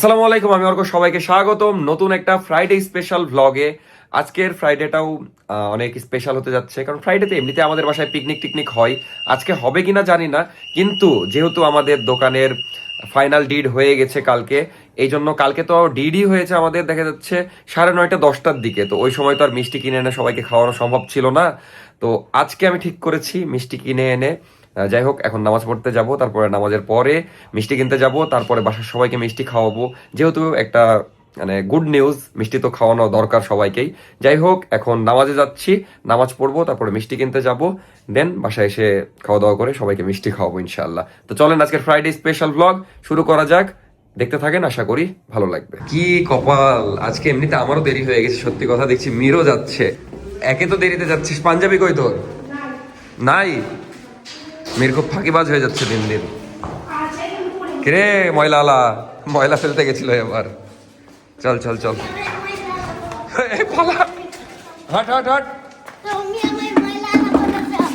আসসালামু আলাইকুম, আমি অর্ক। সবাইকে স্বাগতম নতুন একটা ফ্রাইডে স্পেশাল ভ্লগে। আজকের ফ্রাইডেটাও অনেক স্পেশাল হতে যাচ্ছে, কারণ ফ্রাইডেতে এমনিতে আমাদের বাসায় পিকনিক টিকনিক হয়। আজকে হবে কিনা জানি না, কিন্তু যেহেতু আমাদের দোকানের ফাইনাল ডিড হয়ে গেছে কালকে, এই জন্য কালকে তো ডিডই হয়েছে আমাদের, দেখা যাচ্ছে 9:30 10টার দিকে। তো ওই সময় তো আর মিষ্টি কিনে এনে সবাইকে খাওয়ানো সম্ভব ছিল না। তো আজকে আমি ঠিক করেছি মিষ্টি কিনে এনে, যাই হোক, এখন নামাজ পড়তে যাব, তারপরে নামাজের পরে মিষ্টি কিনতে যাব, তারপরে বাসার সবাইকে মিষ্টি খাওয়াবো। যেহেতু একটা মানে গুড নিউজ, মিষ্টি তো খাওয়ানো দরকার সবাইকেই। যাই হোক, এখন নামাজে যাচ্ছি, নামাজ পড়বো, তারপরে মিষ্টি কিনতে যাব, দেন বাসায় এসে খাওয়া দাওয়া করে সবাইকে মিষ্টি খাওয়াবো ইনশাআল্লাহ। তো চলেন আজকের ফ্রাইডে স্পেশাল ব্লগ শুরু করা যাক। দেখতে থাকেন, আশা করি ভালো লাগবে। কি কপাল, আজকে এমনিতে আমারও দেরি হয়ে গেছে, সত্যি কথা। দেখছি মিরও যাচ্ছে, একে তো দেরিতে যাচ্ছিস। পাঞ্জাবি কই তোর? নাই। মির খুব ফাঁকিবাজ হয়ে যাচ্ছে দিন দিন। কিরে ময়লা আলা, ময়লা ফেলতে গেছিল এবার। চল চল চল, পালা, হাট হাট হাট।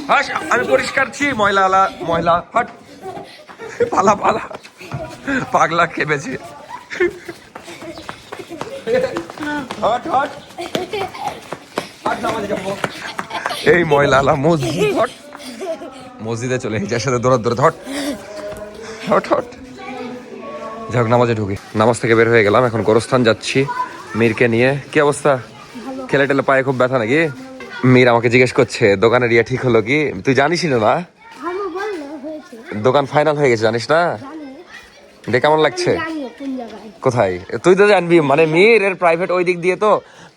হাস, আমি পরিষ্কার ছি, ময়লা আলা ময়লা, হাট, পালা পালা, পাগলা খেপেছে। হাট হাট হাট, নামাজে যাবো। এই ময়লা আলা মসজিদ, হট, মসজিদে চলে যার সাথে দৌড়াত দৌড়াত, হট হট হট। যাই হোক, নামাজে ঢুকি। নামাজ থেকে বের হয়ে গেলাম, এখন গোরস্থান যাচ্ছি মীরকে নিয়ে। কি অবস্থা? খেলে টেলে পায়ে খুব ব্যথা নাকি? মীর আমাকে জিজ্ঞেস করছে দোকানের ইয়ে ঠিক হলো কি। তুই জানিস না দোকান ফাইনাল হয়ে গেছে, জানিস না? দেখ কেমন লাগছে? কোথায়? তুই তো জানবি, মানে মীর এর প্রাইভেট ওই দিক দিয়ে, তো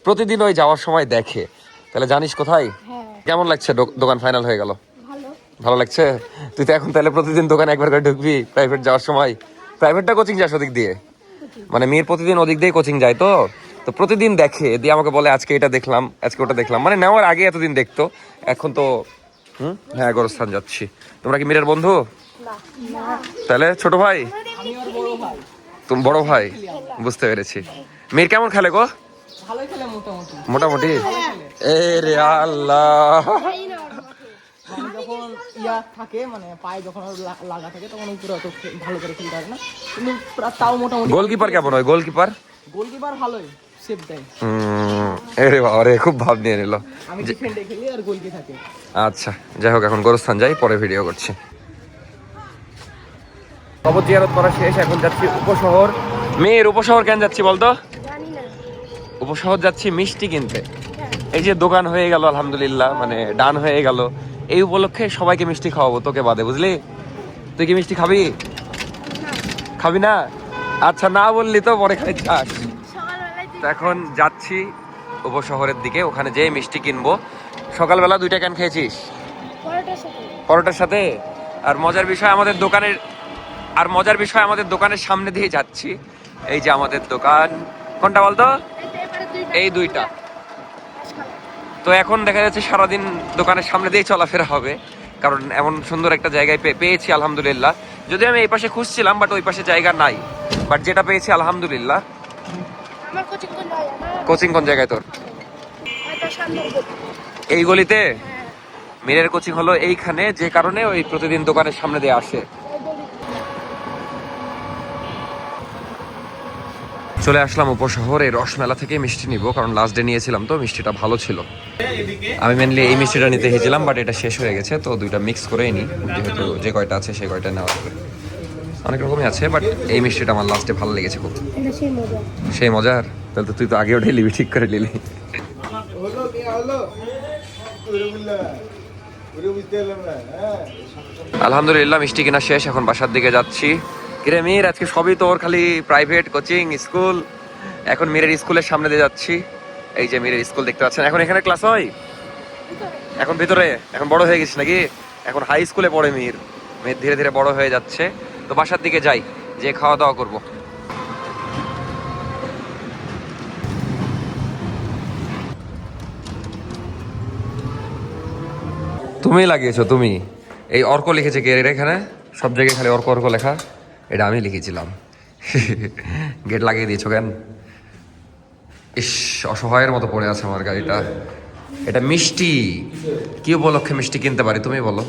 প্রতিদিন ওই যাওয়ার সময় দেখে, তাহলে জানিস কোথায়। কেমন লাগছে দোকান ফাইনাল হয়ে গেল? ভালো লাগছে। তুই তো এখন তাহলে প্রতিদিন দোকানে একবার করে ঢুকবি প্রাইভেট যাওয়ার সময়। প্রাইভেটটা কোচিং যাস ওদিক দিয়ে, মানে মেয়ের প্রতিদিন ওদিক দিয়ে কোচিং যায়, তো তো প্রতিদিন দেখে দিয়ে আমাকে বলে আজকে এটা দেখলাম, আজকে ওটা দেখলাম। মানে নেওয়ার আগে এতদিন দেখতো, এখন তো হ্যাঁ, গোরস্থান যাচ্ছি। তোমরা কি মীরের বন্ধু? তাহলে ছোট ভাই? তুমি বড় ভাই, বুঝতে পেরেছি। মীর কেমন খেলে গো? মোটামুটি। এ রে আল্লাহ, যখন ইয়া থাকে, মানে পায়ে যখন লাগা থাকে তখন উপরে অত ভালো করে খেলতে পারে না, কিন্তু তাও মোটামুটি। গোলকিপার কেমন হয়? গোলকিপার ভালোই সেভ দেয়। আরে বাবা রে, খুব ভাব নিয়ে নিল। আমি ডিফেন্ডে খেলি আর গোলকি থাকে। আচ্ছা, যাই হোক, এখন গোরস্থান যাই, পরে ভিডিও করছি। কবর জিয়ারত করা শেষ, এখন যাচ্ছি উপশহর। মেয়ের উপশহর কেন যাচ্ছি বলতো? উপশহর যাচ্ছি মিষ্টি কিনতে। এই যে দোকান হয়ে গেল আলহামদুলিল্লাহ, মানে ডান হয়ে গেল, এই উপলক্ষে সবাইকে মিষ্টি খাওয়াবো, তোকে বাদে, বুঝলি? তুই কি মিষ্টি খাবি? খাবি না? আচ্ছা, না বললি তো পরে খাই চাস। তো এখন যাচ্ছি উপশহরের দিকে, ওখানে যেয়ে মিষ্টি কিনবো। সকালবেলা 2টা ক্যান খেয়েছিস পরোটার সাথে। আর মজার বিষয় আমাদের দোকানের সামনে দিয়ে যাচ্ছি। এই যে আমাদের দোকান, কোনটা বলতো? এই 2টা। তো এখন দেখা যাচ্ছে সারাদিন দোকানের সামনে দিয়ে চলাফেরা হবে, কারণ এমন সুন্দর একটা জায়গায় পেয়েছি আলহামদুলিল্লাহ। যদি আমি এই পাশে খুঁজছিলাম, বাট ওই পাশে জায়গা নাই, বাট যেটা পেয়েছি আলহামদুলিল্লাহ। কোচিং কোন জায়গায় তোর? এই গলিতে? মীরের কোচিং হলো এইখানে, যে কারণে ওই প্রতিদিন দোকানের সামনে দিয়ে আসে। চলে আসলাম উপশহর। এই রসমেলা থেকে মিষ্টি নিব, কারণ লাস্ট ডে নিয়েছিলাম, তো মিষ্টিটা ভালো ছিল। আমি মেনলি এই মিষ্টিটা নিতে চেয়েছিলাম, বাট এটা শেষ হয়ে গেছে, তো 2টা মিক্স করেই নিই, যেহেতু যে কয়টা আছে সেই কয়টা নেওয়া যাবে। অনেক রকমই আছে, বাট এই মিষ্টিটা আমার লাস্টে ভালো লেগেছে খুব। সেই মজার? তাহলে তো তুই তো আগেও ঢেলিবি, ঠিক করে নিলি। আলহামদুলিল্লাহ মিষ্টি কেনা শেষ, এখন বাসার দিকে যাচ্ছি। কিরে মীর, আজকে সবই তোর, খালি প্রাইভেট কোচিং স্কুল। এখন মীরের স্কুলের সামনে দিয়ে যাচ্ছি। এই যে মীরের স্কুল দেখতে পাচ্ছেন, এখন এখানে ক্লাস হয়। এখন ভিতরে, এখন বড় হয়ে গেছিস নাকি? এখন হাই স্কুলে পড়ে মীর ধীরে ধীরে বড় হয়ে যাচ্ছে। তো বাসার দিকে যাই, যে খাওয়া দাওয়া করবো। তুমি লাগিয়েছো? তুমি? এই অর্ক লিখেছে কে এখানে? সব জায়গায় খালি অর্ক অর্ক লেখা, এটা আমি লিখেছিলাম। গেট লাগিয়ে দিয়েছো কেন? ইস, অসহায়ের মতো পড়ে আছে আমার গাড়িটা। এটা মিষ্টি, কি উপলক্ষে মিষ্টি কিনতে পারি তুমি বলো?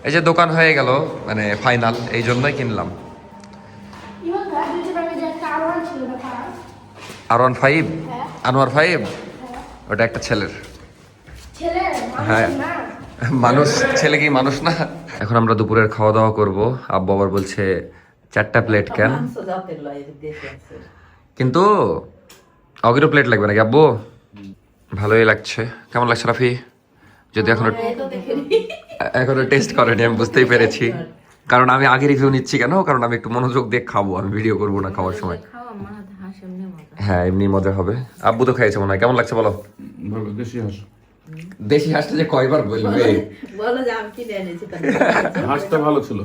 এই যে দোকান হয়ে গেল, মানে ফাইনাল, এই জন্যই কিনলাম। R15 আনোয়ার 5 ওটা একটা ছেলের হ্যাঁ মানুষ ছেলে কি মানুষ না এখন আমরা দুপুরের খাওয়া দাওয়া করব আব্বু আবার বলছে 4টা প্লেট কেন কিন্তু অগিরও প্লেট লাগবে নাকি আব্বু ভালোই লাগছে কেমন লাগছে রাফি যদি এখনো টেস্ট করেনি আমি বুঝতেই পেরেছি কারণ আমি আগে রিভিউ নিচ্ছি কেন কারণ আমি একটু মনোযোগ দিয়ে খাবো আমি ভিডিও করবো না খাওয়ার সময় হ্যাঁ এমনি মজা হবে আব্বু তো খাইছে মনে হয় কেমন লাগছে বলো ভালো দেশি হাঁস দেশি হাঁসটা যে কয়বার বলবে বলো যে আমি কিনে এনেছি হাঁসটা ভালো ছিল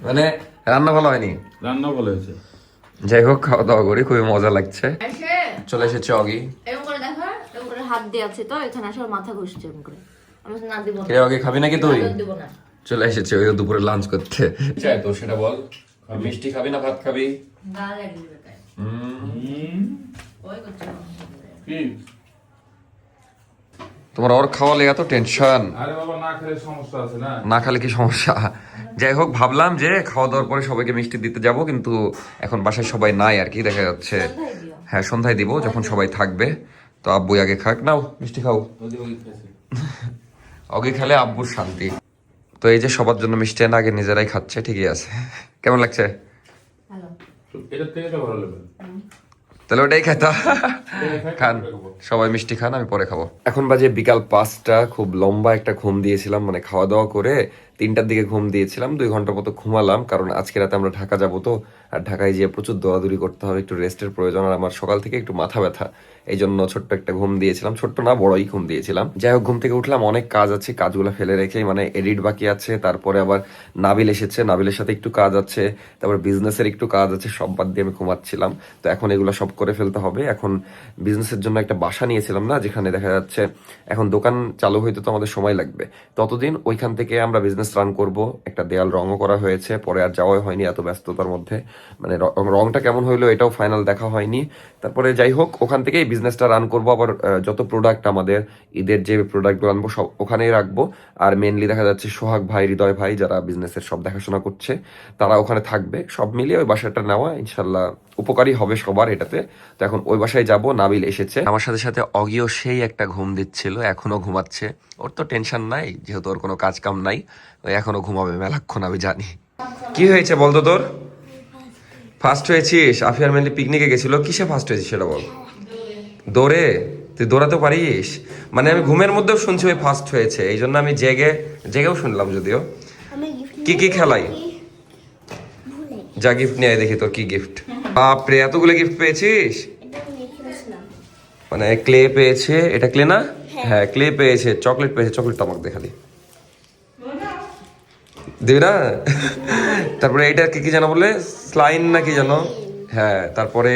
মানে রান্না ভালো হয়নি রান্না ভালো হয়েছে যাই হোক খাওয়া দাওয়া করি খুবই মজা লাগছে চলে এসেছে অগি এরকম করে দেখো এরকম করে হাত দিয়ে আছে তো এখানে আসলে মাথা ঘুষছে এরকম করে আমি না দিব না কে অগি খাবি নাকি তুই দিব না চলে এসেছে ওই দুপুরে লাঞ্চ করতে চাই তো সেটা বল মিষ্টি খাবি না ভাত খাবি গা লাগিয়ে তাই ওই করছে কি তোমার ওর খাওয়ালে এত টেনশন আরে বাবা না খেলে সমস্যা আছে না না খালে কি সমস্যা যাই হোক ভাবলাম যে খাওয়া দাওয়ার পরে সবাইকে মিষ্টি দিতে যাব কিন্তু এখন বাসায় সবাই নাই আর কি দেখা যাচ্ছে হ্যাঁ সন্ধ্যায় দিব যখন সবাই থাকবে তো আব্বু আগে খাক নাও মিষ্টি খাও আগে খেলে আব্বুর শান্তি তো এই যে সবার জন্য মিষ্টি এনে আগে নিজেরাই খাচ্ছে ঠিকই আছে কেমন লাগছে ভালো এটা থেকে তো ভালো লাগবে তাহলে ওটাই খেতা খান সবাই মিষ্টি খান আমি পরে খাবো এখন বাজে বিকাল 5টা খুব লম্বা একটা ঘুম দিয়েছিলাম মানে খাওয়া দাওয়া করে 3টার দিকে ঘুম দিয়েছিলাম 2 ঘন্টা মতো ঘুমালাম কারণ আজকে রাতে আমরা ঢাকা যাবো তো আর ঢাকায় গিয়ে প্রচুর দৌড়াদৌড়ি করতে হবে একটু রেস্টের প্রয়োজন আর আমার সকাল থেকে একটু মাথা ব্যথা এই জন্য ছোট্ট একটা ঘুম দিয়েছিলাম ছোট্ট না বড়ই ঘুম দিয়েছিলাম যাই হোক ঘুম থেকে উঠলাম অনেক কাজ আছে কাজগুলো ফেলে রেখে মানে এডিট বাকি আছে তারপরে আবার নাবিল এসেছে নাবিলের সাথে একটু কাজ আছে তারপর বিজনেসের একটু কাজ আছে সব বাদ দিয়ে আমি ঘুমাচ্ছিলাম তো এখন এগুলো সব করে ফেলতে হবে এখন বিজনেসের জন্য একটা বাসা নিয়েছিলাম না যেখানে দেখা যাচ্ছে এখন দোকান চালু হইতে তো আমাদের সময় লাগবে ততদিন ওইখান থেকে আমরা বিজনেস রান করব একটা দেয়াল রঙও করা হয়েছে পরে আর যাওয়া হয়নি এত ব্যস্ততার মধ্যে মানে রংটা কেমন হইলো এটাও ফাইনাল দেখা হয়নি তারপরে যাই হোক ওখান থেকেই বিজনেসটা রান করব আবার যত প্রোডাক্ট আমাদের ঈদের যে প্রোডাক্টগুলো আনবো সব ওখানেই রাখবো আর মেনলি দেখা যাচ্ছে সোহাগ ভাই হৃদয় ভাই যারা বিজনেসের সব দেখাশোনা করছে তারা ওখানে থাকবে সব মিলিয়ে ওই বাসাটা নেওয়া ইনশাল্লাহ উপকারী হবে সবার এটাতে তো এখন ওই বাসায় যাব নাবিল এসেছে আমার সাথে সাথে অগিও সেই একটা ঘুম দিচ্ছিল এখনো ঘুমাচ্ছে ওর তো টেনশন নাই যেহেতু ওর কোনো কাজ কাম নাই ওই এখনো ঘুমাবে মেলাক্ষণ আমি জানি কি হয়েছে বলতো তোর ফার্স্ট হয়েছিস আফিয়ার মেনলি পিকনিকে গেছিল কিসে ফার্স্ট হয়েছিস সেটা বল দৌড়ে তুই দৌড়াতে পারিস মানে আমি ঘুমের মধ্যেও শুনছি ওই ফার্স্ট হয়েছে এই জন্য আমি জেগেও শুনলাম যদিও কি কি খেলাই যা গিফট নিয়ে আয় দেখি তোর কি গিফট বাপরে এতগুলো গিফট পেয়েছিস মানে ক্লে পেয়েছে এটা ক্লে না হ্যাঁ ক্লে পেয়েছে চকলেট পেয়েছে চকলেট তো আমাকে দেখালি দিবি না তারপরে এটা কি কি জানো বলে স্লাইন না কি জানো হ্যাঁ তারপরে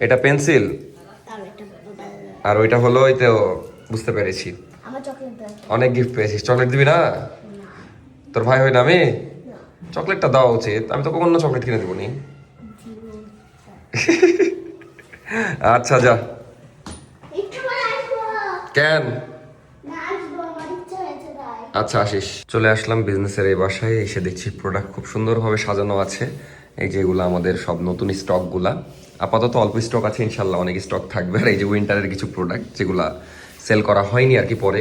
এটা পেন্সিল আর ওইটা হলো ওই তো বুঝতে পেরেছি অনেক গিফট পেয়েছিস চকলেট দিবি না তোর ভাই হয় না আমি চকলেটটা দেওয়া উচিত আমি তো কখনো চকলেট কিনে দেবো নি আচ্ছা যা কেন আচ্ছা আসিস চলে আসলাম বিজনেসের এই বাসায় এসে দেখছি প্রোডাক্ট খুব সুন্দরভাবে সাজানো আছে এই যেগুলো আমাদের সব নতুন স্টকগুলা আপাতত অল্প স্টক আছে ইনশাল্লাহ অনেক স্টক থাকবে আর এই যে উইন্টারের কিছু প্রোডাক্ট যেগুলা সেল করা হয়নি আর কি পরে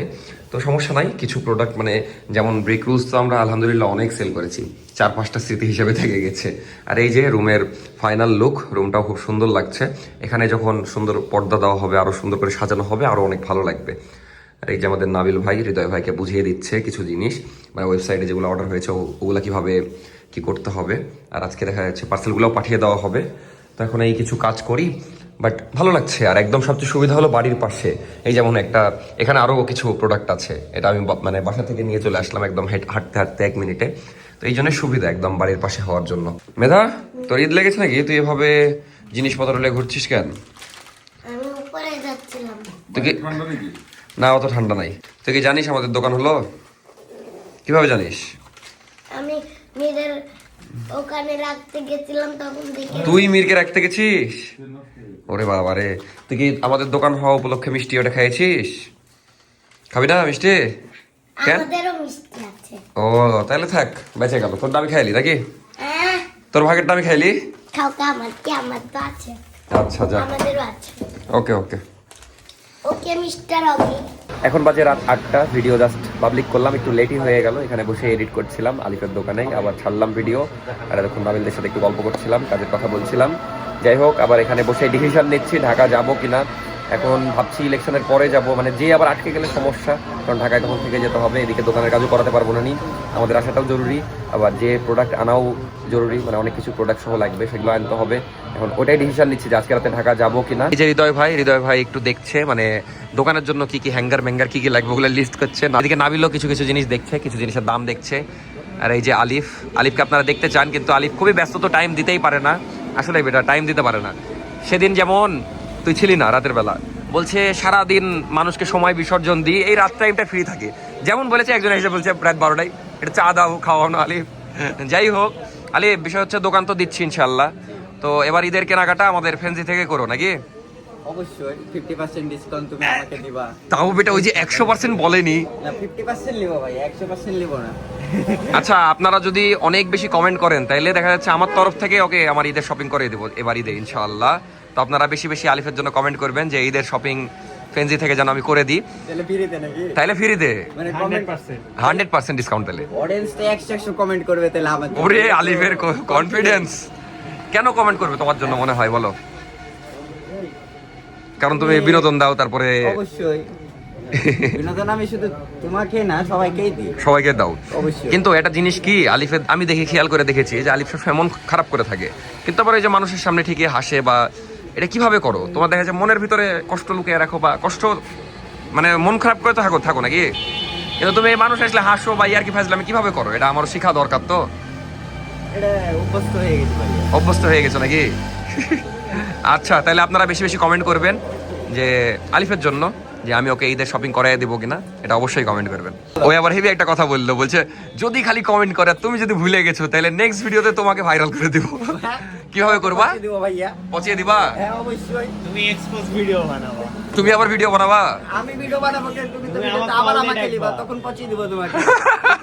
তো সমস্যা নাই কিছু প্রোডাক্ট মানে যেমন ব্রেক রুলস তো আমরা আলহামদুলিল্লাহ অনেক সেল করেছি 4-5টা স্মৃতি হিসেবে থেকে গেছে আর এই যে রুমের ফাইনাল লুক রুমটাও খুব সুন্দর লাগছে এখানে যখন সুন্দর পর্দা দেওয়া হবে আরো সুন্দর করে সাজানো হবে আরো অনেক ভালো লাগবে আর এই যে আমাদের নাবিল ভাই হৃদয় ভাইকে বুঝিয়ে দিচ্ছে কিছু জিনিস মানে ওয়েবসাইটে যেগুলো অর্ডার হয়েছে ওগুলো কিভাবে কি করতে হবে আর আজকে দেখা যাচ্ছে পার্সেলগুলোও পাঠিয়ে দেওয়া হবে তো এখন এই কিছু কাজ করি বাট ভালো লাগছে আর একদম সবচেয়ে সুবিধা হলো বাড়ির পাশে এই যেমন একটা এখানে আরো কিছু প্রোডাক্ট আছে এটা আমি মানে বাসা থেকে নিয়ে চলে আসলাম একদম হাঁটতে হাঁটতে 1 মিনিটে তো এই জন্য সুবিধা একদম বাড়ির পাশে হওয়ার জন্য মেধা তোর ঈদ লেগেছে নাকি তুই এভাবে জিনিসপত্র নিয়ে ঘুরছিস কেন আমি উপরে যাচ্ছিলাম তুই কি ঠান্ডা নাকি না অত ঠান্ডা নাই তুই কি জানিস আমাদের দোকান হলো কিভাবে জানিস আমি নিজের ওখানে রাখতে গেছিলাম তখন দেখি তুই মিরকে রাখতে গেছিস ওরে বাবা রে তুই কি আমাদের দোকান হওয়া উপলক্ষে মিষ্টি ওটা খাইছিস খাবি না মিষ্টি কেন আমাদেরও মিষ্টি আছে ও তাহলে থাক বেঁচে গেল তোর দাবি খাইলি নাকি হ্যাঁ তোর ভাগেরটা আমি খাইলি। খাও আমার কি আমার তো আছে, আচ্ছা যা, আমাদেরও আছে। ওকে ওকে। Okay mister অগি। এখন বাজে রাত 8টা, ভিডিও জাস্ট পাবলিক করলাম, একটু লেটই হয়ে গেল। এখানে বসে এডিট করছিলাম আলিফের দোকানে, আবার ছাড়লাম ভিডিও, আর এতক্ষণ নাবিলদের সাথে একটু গল্প করছিলাম, কাজের কথা বলছিলাম। যাই হোক, আবার এখানে বসে ডিসিশন নিচ্ছি ঢাকা যাব কিনা। এখন ভাবছি ইলেকশনের পরে যাব, মানে যে আবার আটকে গেলে সমস্যা, কারণ ঢাকায় তখন থেকে যেতে হবে, এদিকে দোকানের কাজও করাতে পারবো না, আমাদের আসাটাও জরুরি, আবার যে প্রোডাক্ট আনাও জরুরি, মানে অনেক কিছু প্রোডাক্ট সহ লাগবে, সেগুলো আনতে হবে। এখন ওটাই ডিসিশন নিচ্ছি যে আজকে রাতে ঢাকা যাবো কিনা। এই যে হৃদয় ভাই একটু দেখছে, মানে দোকানের জন্য কি কি হ্যাঙ্গার কি কি লাগবে ওগুলো লিস্ট করছে। এদিকে নাবিলও কিছু কিছু জিনিস দেখছে, কিছু জিনিসের দাম দেখছে। আর এই যে আলিফকে আপনারা দেখতে চান, কিন্তু আলিফ খুবই ব্যস্ত, তো টাইম দিতেই পারে না, আসলে বেটা টাইম দিতে পারে না। সেদিন যেমন তুই ছিলি না রাতের বেলা, বলছে সারাদিন মানুষকে সময় বিসর্জন দিই, এই রাত টাইমটা ফ্রি থাকে, যেমন বলেছে একজন এসে বলছে রাত 12টায় এটা চা দাও খাওয়ানো আলিফ। যাই হোক আলিফ, বিষয় হচ্ছে দোকান তো দিচ্ছি ইনশাল্লাহ, তো এবার ঈদের কেনাকাটা আমাদের ফেন্সি থেকে করো নাকি? অবশ্যই 50% ডিসকাউন্ট তুমি আমাকে দিবা। তাও বেটা ওই যে 100% বলেনি। না 50% নিব ভাই, 100% নিব না। আচ্ছা, আপনারা যদি অনেক বেশি কমেন্ট করেন তাইলে দেখা যাচ্ছে আমার তরফ থেকে ওকে আমার ঈদের শপিং করে দেবো এবার ঈদে ইনশাআল্লাহ। তো আপনারা বেশি বেশি আলিফের জন্য কমেন্ট করবেন যে ঈদের শপিং ফেন্সি থেকে যেন আমি করে দিই, তাহলে ফ্রিতে নাকি? তাইলে ফ্রিতে মানে কমেন্ট 100% ডিসকাউন্ট পেলে। অডিয়েন্স তো 100 কমেন্ট করবে, তাহলে আমার ওরে আলিফের কনফিডেন্স কেন কমেন্ট করবে তোমার জন্য মনে হয় বলো? কারণ তুমি বিনোদন দাও, তারপরে অবশ্যই বিনোদন আমি শুধু তোমাকে না সবাইকেই দিই, সবাইকে দাও অবশ্যই। কিন্তু একটা জিনিস কি আলিফের আমি দেখে খেয়াল করে দেখেছি যে আলিফ সবসময় মন খারাপ করে থাকে, কিন্তু আবার এই যে মানুষের সামনে ঠিকই হাসে, বা এটা কিভাবে করো? তোমার দেখা যায় মনের ভিতরে কষ্ট লুকিয়ে রাখো, বা কষ্ট মানে মন খারাপ করে তো থাকো নাকি? কিন্তু তুমি মানুষ আসলে হাসো বা ইয়ার কি ফাজলামি কিভাবে করো? এটা আমার শেখা দরকার। তো এটা অভ্যস্ত হয়ে গেছে ভাই। অভ্যস্ত হয়ে গেছো নাকি? আচ্ছা, তাহলে আপনারা বেশি বেশি কমেন্ট করবেন যে আলিফের জন্য যে আমি ওকে ঈদের শপিং করাই দেবো কিনা, এটা অবশ্যই কমেন্ট করবেন। ওই আবার হেভি একটা কথা বললো, বলছে যদি খালি কমেন্ট করে তুমি যদি ভুলে গেছো তাহলে নেক্সট ভিডিওতে তোমাকে ভাইরাল করে দিব। কিভাবে করবা? পৌঁছে দিব ভাইয়া। পচিয়ে দিবা? হ্যাঁ অবশ্যই। তুমি আবার ভিডিও বানাবা? আমি ভিডিও বানাবো, তুমি তো ভিডিওতে আবার আমাকে লিবা, তখন পৌঁছে দিব তোমাকে।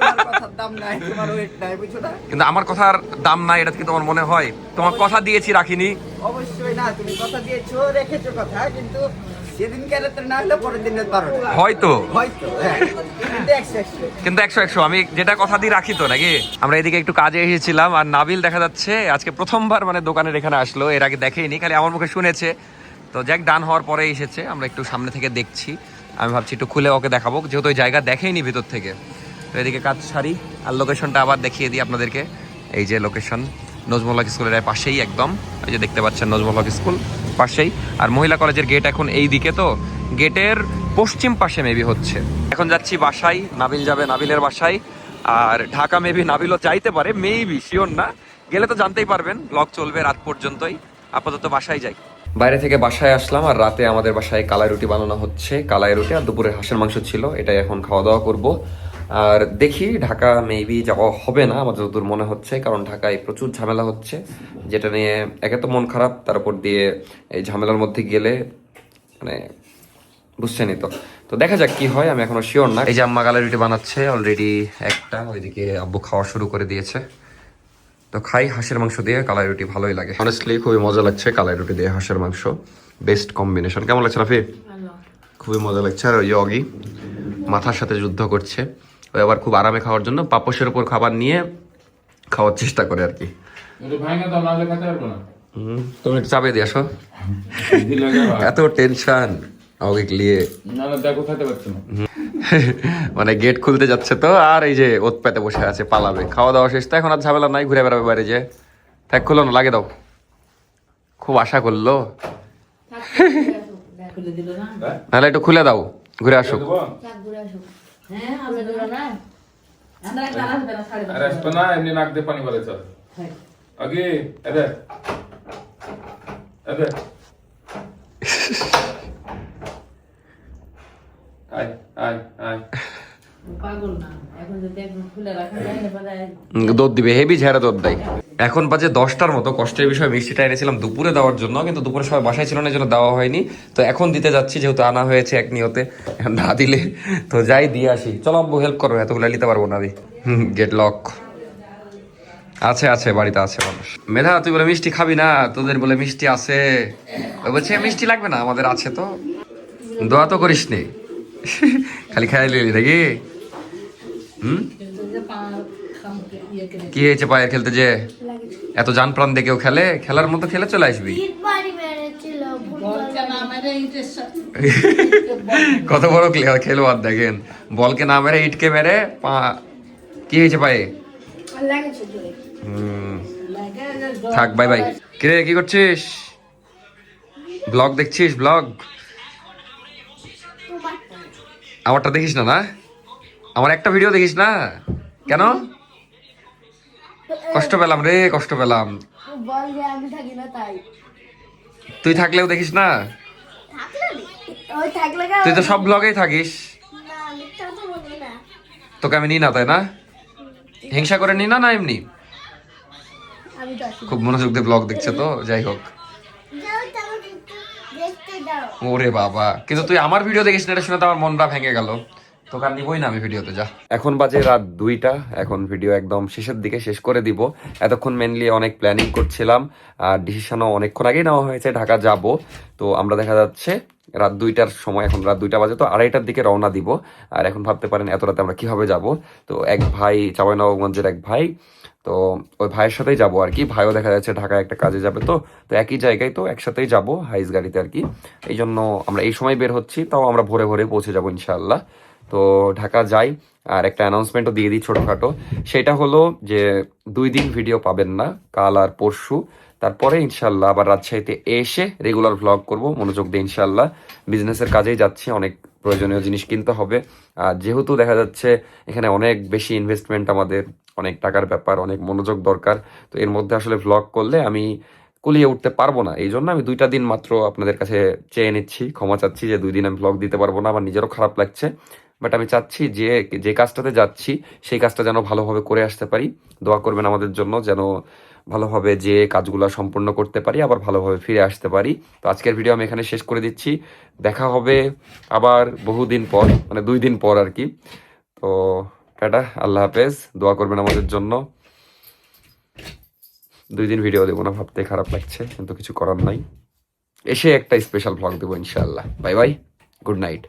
তোমার কথার দাম নাই, তোমার ওয়েট নাই, বুঝছো না? কিন্তু আমার কথার দাম নাই এটা কি তোমার মনে হয়? তোমার কথা দিয়েছি রাখিনি। অবশ্যই না, তুমি কথা দিয়েছো, রেখেছো কথা, কিন্তু সেদিন ক্যারেক্টার না হলে পরের দিনের 12টা হয়তো হয়তো, হ্যাঁ। কিন্তু 100 কিন্তু 100 আমি যেটা কথা দিয়ে রাখি তো নাকি। আমরা এদিকে একটু কাজে এসেছিলাম, আর নাবিল দেখা যাচ্ছে আজকে প্রথমবার মানে দোকানের এখানে আসলো, এর আগে দেখেইনি, খালি আমার মুখে শুনেছে। তো জ্যাক ডান হওয়ার পরে এসেছে, আমরা একটু সামনে থেকে দেখছি, আমি ভাবছি একটু খুলে ওকে দেখাবো, যেহেতু ওই জায়গা দেখেইনি ভিতর থেকে। তো এদিকে কাজ সারি, আর লোকেশনটা আবার দেখিয়ে দিই আপনাদেরকে। এই যে লোকেশন নজমুল হক স্কুলের পাশেই একদম, এই যে দেখতে পাচ্ছেন নজমুল হক স্কুল পাশেই। আর মহিলা কলেজের গেট এখন এই দিকে, তো গেটের পশ্চিম পাশে মেবি হচ্ছে। এখন যাচ্ছি বাসায়, নাবিল যাবে নাবিলের বাসায়, আর ঢাকা মেবি নাবিলও যাইতে পারে, মেবি শিওর না, গেলে তো জানতেই পারবেন, ব্লগ চলবে রাত পর্যন্তই। আপাতত বাসায় যাই। বাইরে থেকে বাসায় আসলাম, আর রাতে আমাদের বাসায় কালাই রুটি বানানো হচ্ছে, কালাই রুটি, আর দুপুরে হাঁসের মাংস ছিল, এটাই এখন খাওয়া দাওয়া করব। আর দেখি ঢাকা মেবি যাওয়া হবে না আমার যতদূর মনে হচ্ছে, কারণ ঢাকায় প্রচুর ঝামেলা হচ্ছে, যেটা নিয়ে একে তো মন খারাপ, তার উপর দিয়ে এই ঝামেলার মধ্যে গেলে মানে বুঝছেনই তো। তো দেখা যাক কি হয়, আমি এখনো শিওর না। এই যে আম্মা কালাই রুটি বানাচ্ছে অলরেডি একটা, ওইদিকে আব্বু খাওয়া শুরু করে দিয়েছে। তো খাই হাঁসের মাংস দিয়ে কালাই রুটি, ভালোই লাগে অনেস্টলি, খুবই মজা লাগছে কালাই রুটি দিয়ে হাঁসের মাংস, বেস্ট কম্বিনেশন। কেমন লাগছে রাফি? খুবই মজা লাগছে। আর ওই অগি মাথার সাথে যুদ্ধ করছে, ওই আবার খুব আরামে খাওয়ার জন্য পাপোশের উপর খাবার নিয়ে খাওয়ার চেষ্টা করে আর কি। কিন্তু ভাঙে দাও, নাহলে খেতে পারবো না। তুমি একটু চাপে দিয়ে আসো, দিলে যাবে। এত টেনশন অগি নিয়ে, নাহলে দেখো খেতে পারছি না। মানে গেট খুলতে যাচ্ছে তো, আর এই যে ওত পেতে বসে আছে, পালাবে। খাওয়া দাওয়া শেষ তো, এখন আর ঝামেলা নাই, ঘুরে বেড়াবে বাইরে। যে থাক, খুলো না, লাগে দাও। খুব আশা করলো, নাহলে একটু খুলে দাও, ঘুরে আসুক। আরে আসবে না, এমনি নাক দিয়ে পানি পড়ে, চল আগে এদের এদের আয় আয় আয়। দুধ দিবে, হেভি ঝেড়ে দুধ দেয়। এখন বাজে 10টার মতো, কষ্টের বিষয় মিষ্টিটা এনেছিলাম দুপুরে দেওয়ার জন্য, কিন্তু দুপুরে সবাই বাসায় ছিল না, এই জন্য দেওয়া হয়নি। তো এখন দিতে যাচ্ছি, যেহেতু আনা হয়েছে এক নিয়তে, এখন না দিলে তো যাই দিয়ে আসি। চলো আব্বু হেল্প করো, এতগুলো নিতে পারবো না আমি। Gate lock. আছে আছে বাড়িতে আছে মানুষ। মেধা তুই বলে মিষ্টি খাবি না, তোদের বলে মিষ্টি আছে, ওই বলছে মিষ্টি লাগবে না, আমাদের আছে তো। দোয়া তো করিস নি, খালি খাই লিলি নাকি? হুম, কি হয়েছে পায়ের খেলতে যে এত জান প্রাণ দিয়ে কেউ খেলে? খেলার মতো খেলে চলে আসবি। ইট বাড়ি মেরেছিল কত বড় খেলোয়াড় দেখেন, বলকে না মেরে ইটকে মেরে কি হয়েছে পায়ে? থাক, বাই বাই। কিরে কি করছিস? ব্লগ দেখছিস? ব্লগ আমারটা দেখিস না? না, আমার একটা ভিডিও দেখিস না কেন? কষ্ট পেলাম রে, কষ্ট পেলাম। বল যে আমি থাকি না তাই তুই থাকলেও দেখিস না? ওই থাকলে তুই তো সব ব্লগেই থাকিস। না মিথ্যা কথা বলবো না তোকে আমি নিই না, তাই না? হিংসা করে নিই না, না এমনি? আমি তো আসি খুব মনোযোগ দিয়ে ব্লগ দেখছে তো, যাই হোক। যাও তো আমাকে একটু দেখতে দাও ওরে বাবা, কিন্তু তুই আমার ভিডিও দেখিস না, এটা শুনে তো আমার মনটা ভেঙে গেল। তোকে আর নিবই না আমি ভিডিওতে, যা। এখন বাজে রাত 2টা, এখন ভিডিও একদম শেষের দিকে শেষ করে দিব। এতক্ষণ মেনলি অনেক প্ল্যানিং করছিলাম, আর ডিসিশনও অনেকক্ষণ আগেই নেওয়া হয়েছে ঢাকা যাব। তো আমরা দেখা যাচ্ছে রাত 2টার সময়, এখন রাত 2টা বাজে, তো 2:30টার দিকে রওনা দিব। আর এখন ভাবতে পারেন এত রাতে আমরা কিভাবে যাব। তো এক ভাই, চাঁপাইনবাবগঞ্জের এক ভাই, তো ওই ভাইয়ের সাথেই যাবো আর কি। ভাইও দেখা যাচ্ছে ঢাকায় একটা কাজে যাবে, তো তো একই জায়গায়, তো একসাথেই যাব হাইস গাড়িতে আর কি। এই জন্য আমরা এই সময় বের হচ্ছি, তাও আমরা ভোরে ভোরে পৌঁছে যাবো ইনশাআল্লাহ। তো ঢাকা যাই। আর একটা অ্যানাউন্সমেন্টও দিয়ে দিই ছোটোখাটো, সেটা হলো যে 2 দিন ভিডিও পাবেন না, কাল আর পরশু। তারপরে ইনশাল্লাহ আবার রাজশাহীতে এসে রেগুলার ভ্লগ করব মনোযোগ দিয়ে ইনশাল্লাহ। বিজনেসের কাজেই যাচ্ছি, অনেক প্রয়োজনীয় জিনিস কিনতে হবে। আর যেহেতু দেখা যাচ্ছে এখানে অনেক বেশি ইনভেস্টমেন্ট, আমাদের অনেক টাকার ব্যাপার, অনেক মনোযোগ দরকার। তো এর মধ্যে আসলে ভ্লগ করলে আমি কুলিয়ে উঠতে পারবো না। এই জন্য আমি 2টা দিন মাত্র আপনাদের কাছে চেয়ে নিচ্ছি, ক্ষমা চাচ্ছি যে 2 দিন আমি ভ্লগ দিতে পারবো না। আমার নিজেরও খারাপ লাগছে, বাট আমি চাচ্ছি যে যে কাজটাতে যাচ্ছি সেই কাজটা যেন ভালোভাবে করে আসতে পারি। দোয়া করবেন আমাদের জন্য, যেন ভালোভাবে যে কাজগুলো সম্পূর্ণ করতে পারি, আবার ভালোভাবে ফিরে আসতে পারি। তো আজকের ভিডিও আমি এখানে শেষ করে দিচ্ছি। দেখা হবে আবার বহুদিন পর, মানে 2 দিন পর আর কি। তো টাটা, আল্লাহ হাফেজ। দোয়া করবেন আমাদের জন্য। 2 দিন ভিডিও দেবো না ভাবতে খারাপ লাগছে, কিন্তু কিছু করার নাই। এসে একটা স্পেশাল ভ্লগ দেবো ইনশাআল্লাহ। Bye bye, good night.